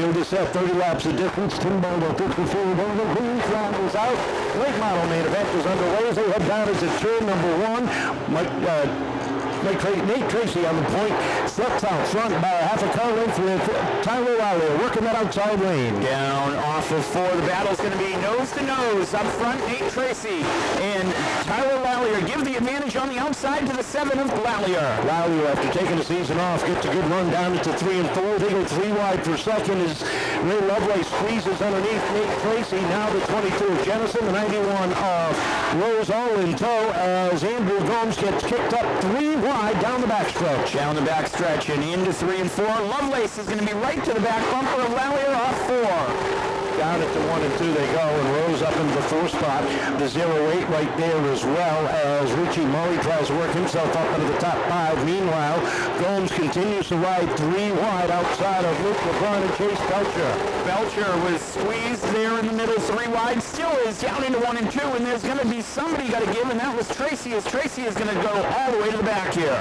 Field is set, 30 laps of distance. Tim Baldwin, 54, Baldwin, Queensland is out. Late model main event is underway as they head down into turn number 1. Nate Tracy on the point, slips out front by a half a car length with Tyler Rowdy working that outside lane. Down off of 4, the battle's going to be nose to nose. Up front, Nate Tracy and Tyler Lallier give the advantage on the outside to the 7 of Lallier. Lallier, after taking the season off, gets a good run down into 3 and 4. They go 3 wide for second as Ray Lovelace squeezes underneath Nate Tracy. Now the 22 of Jenison, the 91 of Rose all in tow as Andrew Gomes gets kicked up 3 wide down the backstretch. Down the backstretch and into 3 and 4. Lovelace is going to be right to the back bumper of Lallier off 4. Down at the 1 and 2 they go, and Rose up into the 4 spot. The 0-8 right there as well as Richie Murray tries to work himself up into the top 5. Meanwhile, Gomes continues to ride 3 wide outside of Luke Lebrun and Chase Belcher. Belcher was squeezed there in the middle, 3 wide, still is down into 1 and 2, and there's going to be somebody got to give, and that was Tracy, as Tracy is going to go all the way to the back here.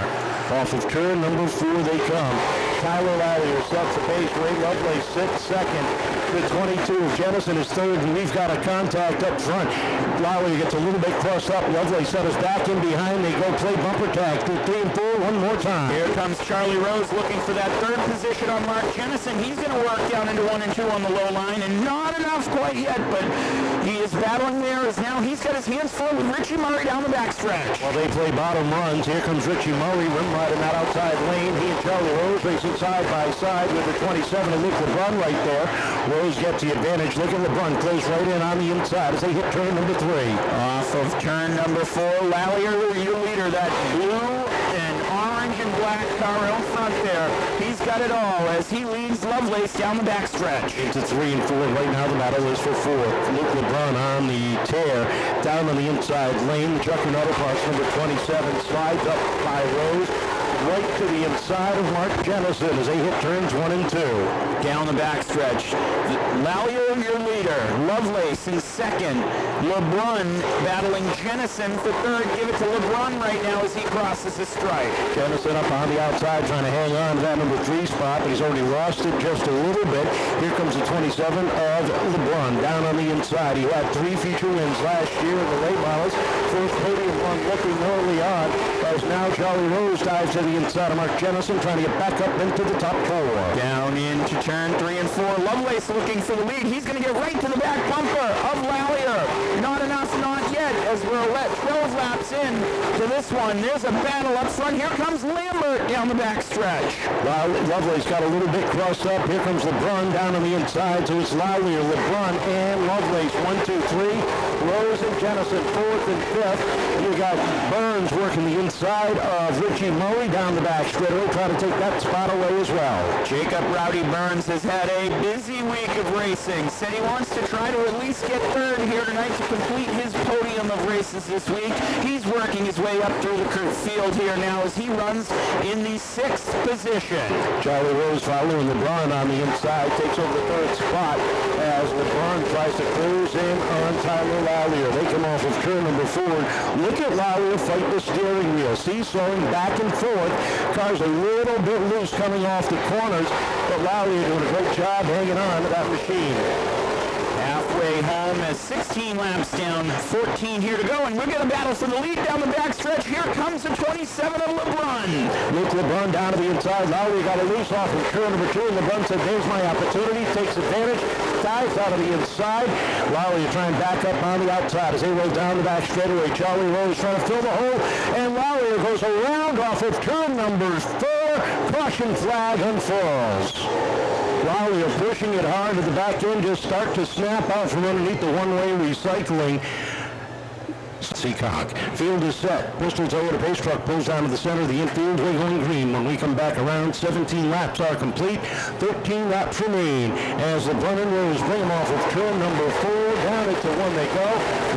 Off of turn number 4 they come. Tyler Lallier sets the pace. Ray Lovelace sits second. The 22 of Jenison is third, and we've got a contact up front. Lallier gets a little bit crossed up. Lovelace settles back in behind. They go play bumper tag through 3 and 4 one more time. Here comes Charlie Rose looking for that 3rd position on Mark Jenison. He's going to work down into 1 and 2 on the low line, and not enough quite yet, but he is battling there as now he's got his hands full with Richie Murray down the backstretch. While they play bottom runs, here comes Richie Murray, rim right in that outside lane. He and Charlie Rose racing side by side with the 27 of Luke Lebrun right there. Rose gets the advantage. Look at Lebrun, close right in on the inside as they hit turn number 3. Off of turn number 4, Lallier, your leader, that blue and orange and black car out front there. He's got it all as he leads Lovelace down the backstretch. Into 3 and 4. Right now the battle is for 4. Luke Lebrun on the tear. Down on the inside lane. The Checkered Auto Parts number 27 slides up by Rose. Right to the inside of Mark Jenison as they hit turns 1 and 2. Down the backstretch. Lallier, your leader. Lovelace in second. Lebrun battling Jenison for 3rd. Give it to Lebrun right now as he crosses the stripe. Jenison up on the outside trying to hang on to that number 3 spot, but he's already lost it just a little bit. Here comes the 27 of Lebrun down on the inside. He had 3 feature wins last year in the late models. First podium one looking early on as now Charlie Rose dives to the inside of Mark Jenison trying to get back up into the top 4. Down into turn 3 and 4. Lovelace looking for the lead. He's going to get right to the back bumper of Lallier. Not enough, not yet, as we're 12 laps in to this one. There's a battle up front. Here comes Lambert down the backstretch. Lovelace got a little bit crossed up. Here comes Lebrun down on the inside. So it's Lallier, Lebrun, and Lovelace. 1, 2, 3. Rose and Jenison 4th and 5th. You got Burns working the inside of Richie Murray down the back straightaway, trying to take that spot away as well. Jacob Rowdy Burns has had a busy week of racing. Said he wants to try to at least get 3rd here tonight to complete his podium of races this week. He's working his way up through the field here now as he runs in the 6th position. Charlie Rose following Lebrun on the inside, takes over the 3rd spot as Lebrun tries to close in on Tyler Lallier. They come off of turn number 4. Look at Lallier fight the steering wheel, seesawing back and forth. Car's a little bit loose coming off the corners, but Lallier doing a great job hanging on to that machine. Halfway home as 16 laps down, 14 here to go, and we're going to battle for the lead down the backstretch. Here comes the 27 of Lebrun. Luke Lebrun down to the inside. Lallier got a loose off of turn number 2, and Lebrun said, there's my opportunity, takes advantage, dives out of the inside. Lallier trying back up on the outside as they roll down the back straightaway. Charlie Rose trying to fill the hole, and Lallier goes around off of turn number 4. Caution flag unfurls. Lallier pushing it hard at the back end, just start to snap out from underneath the one-way recycling. Seekonk. Field is set. Bristol Toyota pace truck pulls down to the center of the infield. We're going green. When we come back around, 17 laps are complete. 13 laps remain as Lebrun and Rose bring them off of turn number 4. down into one they go.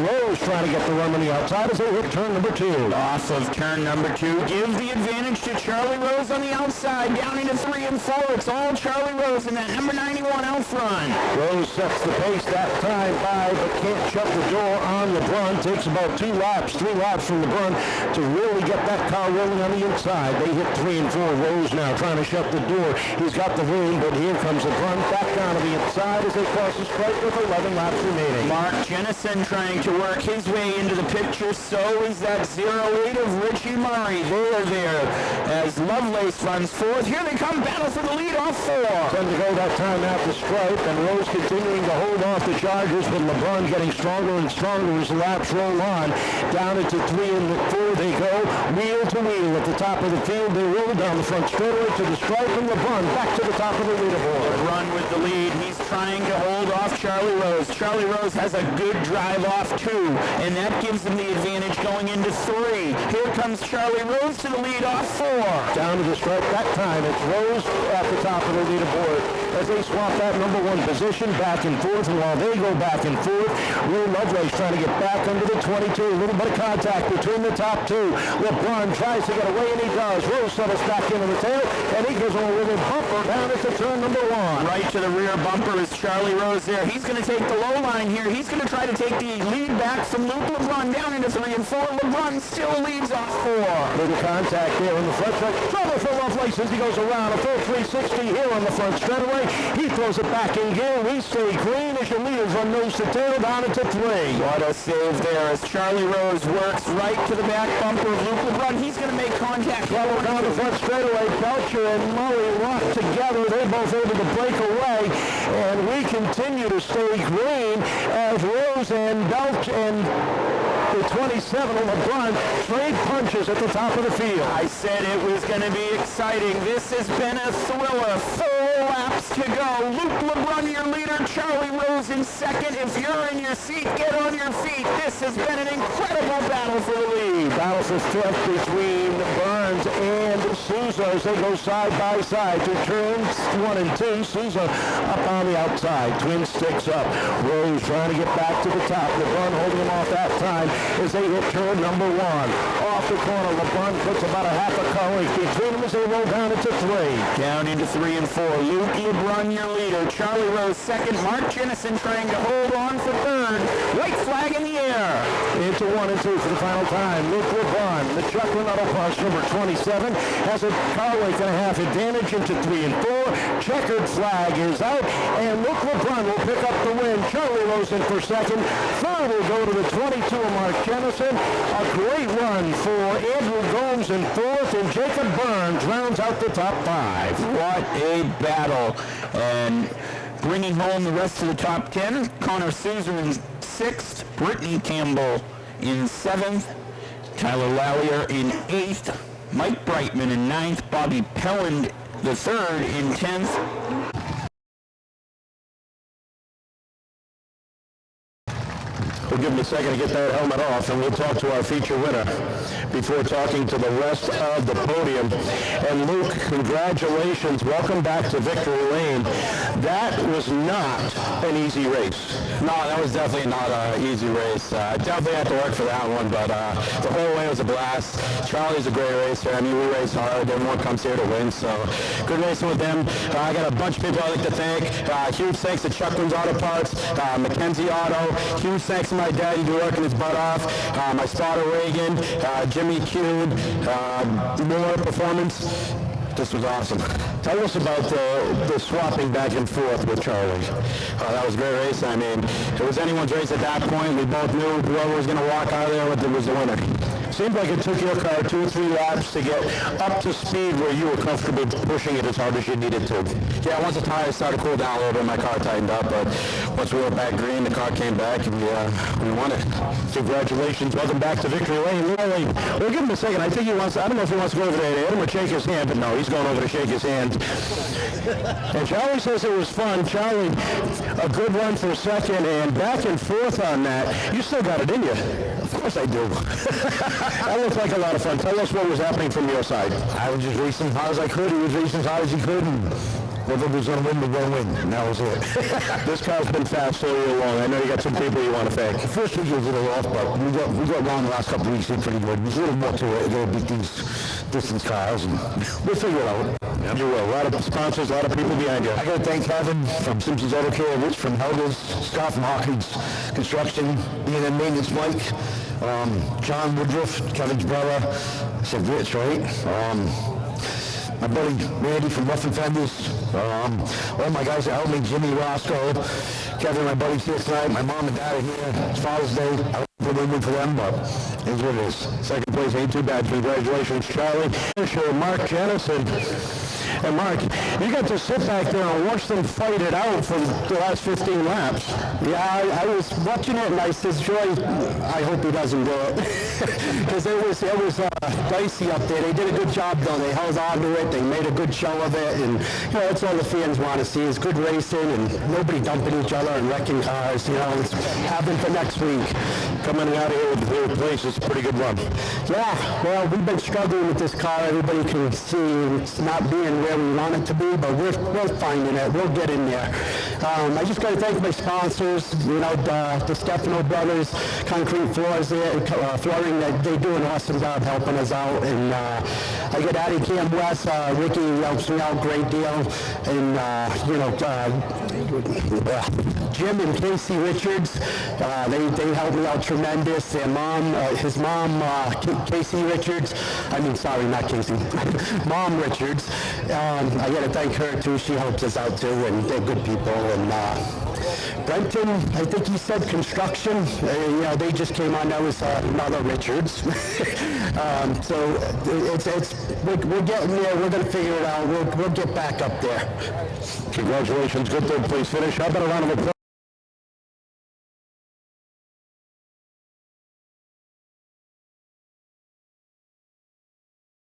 Rose trying to get the run on the outside as they hit turn number 2. Off of turn number 2, give the advantage to Charlie Rose on the outside, down into 3 and 4. It's all Charlie Rose in that number 91 out front. Rose sets the pace that time by, but can't shut the door on Lebrun. Takes about 3 laps from Lebrun to really get that car rolling on the inside. They hit 3 and 4. Rose now trying to shut the door. He's got the room, but here comes Lebrun back down to the inside as they cross the stripe with 11 laps remaining. Mark Jenison trying to work his way into the picture. So is that 08 of Richie Murray. They are there as Lovelace runs fourth. Here they come, battle for the lead off 4. 10 to go that time at the stripe, and Rose continuing to hold off the Chargers, but Lebrun getting stronger and stronger as the laps roll on. Down into 3 and 4 they go, wheel to wheel at the top of the field. They roll down the front straightaway to the stripe, and Lebrun back to the top of the leaderboard. Lebrun with the lead. He's trying to hold off Charlie Rose. Charlie Rose has a good drive off 2, and that gives him the advantage going into 3. Here comes Charlie Rose to the lead off 4. Down to the stripe that time. It's Rose at the top of the leaderboard as they swap that number 1 position back and forth, and while they go back and forth, Will Lovelace trying to get back under the 22. A little bit of contact between the top 2. Lebrun tries to get away, and he does. Rose settles back into the tail, and he goes on with a bumper down at the turn number 1. Right to the rear bumper is Charlie Rose there. He's going to take the low line here. He's going to try to take the lead back from Luke Lebrun down into 3 and 4. Lebrun still leads off 4. Little contact there in the front stretch. Trouble for Lovelace as he goes around a full 360 here on the front straightaway. He throws it back in gear. We stay green as your leaders run nose to tail down into 3. What a save there as Charlie Rose works right to the back bumper of Luke Lebrun. He's going to make contact. Trouble down the front straightaway. Belcher and Murray lock together. They're both able to break away, and we continue to stay green as Rose and Belch and the 27 on Lebrun trade punches at the top of the field. I said it was going to be exciting. This has been a thriller. 4 laps to go. Luke Lebrun, your leader. Charlie Rose in second. If you're in your seat, get on your feet. This has been an incredible battle for the lead. Battle for fifth between Burns and Souza as they go side by side to turns 1 and 2. Souza up on the outside. Twin sticks up. Rose trying to get back to the top. Lebrun holding him off that time as they hit turn number 1. Off the corner, Lebrun puts about a half a car length between them as they roll down into 3. Down into 3 and 4. Luke Lebrun, your leader. Charlie Rose second. Mark Jenison trying to hold on for third. White flag in the air. Into 1 and 2 for the final time. Luke Lebrun, the Checkered Auto Parts number 27, has a car length and a half advantage into 3 and 4. Checkered flag is out, and Luke Lebrun will pick up the win. Charlie Rose in for second. Third will go to the 22 of Mark Jenison. A great run for Andrew Gomes in fourth, and Jacob Burns rounds out the top 5. What a battle. And bringing home the rest of the top 10, Connor Souza in 6th, Brittany Campbell in 7th, Tyler Lallier in 8th, Mike Brightman in 9th, Bobby Pelland the 3rd in 10th. We'll give him a second to get that helmet off, and we'll talk to our feature winner before talking to the rest of the podium. And Luke, congratulations. Welcome back to Victory Lane. That was not an easy race. No, that was definitely not an easy race. I definitely had to work for that one, but the whole way was a blast. Charlie's a great racer. I mean, we race hard. Everyone comes here to win, so good racing with them. I got a bunch of people I'd like to thank. Huge thanks to Chuckland's Auto Parts, Mackenzie Auto. Huge thanks to my daddy for working his butt off. My spotter Reagan, Jimmy Kuhn, Moore Performance. This was awesome. Tell us about the swapping back and forth with Charlie. That was a great race. I mean, it was anyone's race at that point. We both knew whoever was going to walk out of there was the winner. Seemed like it took your car 2 or 3 laps to get up to speed where you were comfortable pushing it as hard as you needed to. Yeah, once the tires started to cool down a little bit, my car tightened up, but once we were back green, the car came back, and we won it. Congratulations. Welcome back to Victory Lane. We'll give him a second. I think he wants, I don't know if he wants to go over there to hit him or shake his hand, but no, he's going over to shake his hand. And Charlie says it was fun. Charlie, a good run for second, and back and forth on that. You still got it in you. Of course I do. That looked like a lot of fun. Tell us what was happening from your side. I was just racing as hard as I could. He was racing as hard as he could. And whoever was going to win, we're going to win, and that was it. This car's been fast all year long. I know you got some people you want to thank. The first week was a little off, but we got wrong the last couple of weeks. Did pretty good. There's a little more to it. They'll beat these distance cars, and we'll figure it out. Yeah, you will. A lot of sponsors, a lot of people behind you. I got to thank Kevin from Simpsons Auto Care, Rich from Helders, Scott from Hawkins Construction, B&M Maintenance Mike, John Woodruff, Kevin's brother. I said Rich, right? My buddy Randy from Rough and Fenders, all my guys that helped me, Jimmy, Roscoe, Kevin, my buddies here tonight, my mom and dad are here. It's Father's Day. I don't put in for them, but it's what it is. Second place ain't too bad. Congratulations, Charlie. Finisher, Mark Jenison. And Mark, you got to sit back there and watch them fight it out for the last 15 laps. Yeah, I was watching it and I says, Joy, I hope he doesn't do it. Because it was dicey up there. They did a good job though. They held on to it. They made a good show of it. And, you know, that's all the fans want to see is good racing and nobody dumping each other and wrecking cars. You know, it's happening for next week. Coming out of here with the third place is a pretty good run. Yeah, well, we've been struggling with this car. Everybody can see it's not being where we want it to be, but we're finding it. We'll get in there. I just got to thank my sponsors, you know, the Stefano Brothers, Concrete Floors there, Flooring, they do an awesome job helping us out. And I got Addie Cam West, Ricky helps me out a great deal. And, you know, Jim and Casey Richards, they helped me out tremendous. Their mom, his mom, Casey Richards, not Casey, Mom Richards. I got to thank her too. She helps us out too, and they're good people. And Brenton, I think he said construction. You know, they just came on. That was another Richards. So we're getting there. We're going to figure it out. We'll get back up there. Congratulations, good third place finish. How about a round of applause?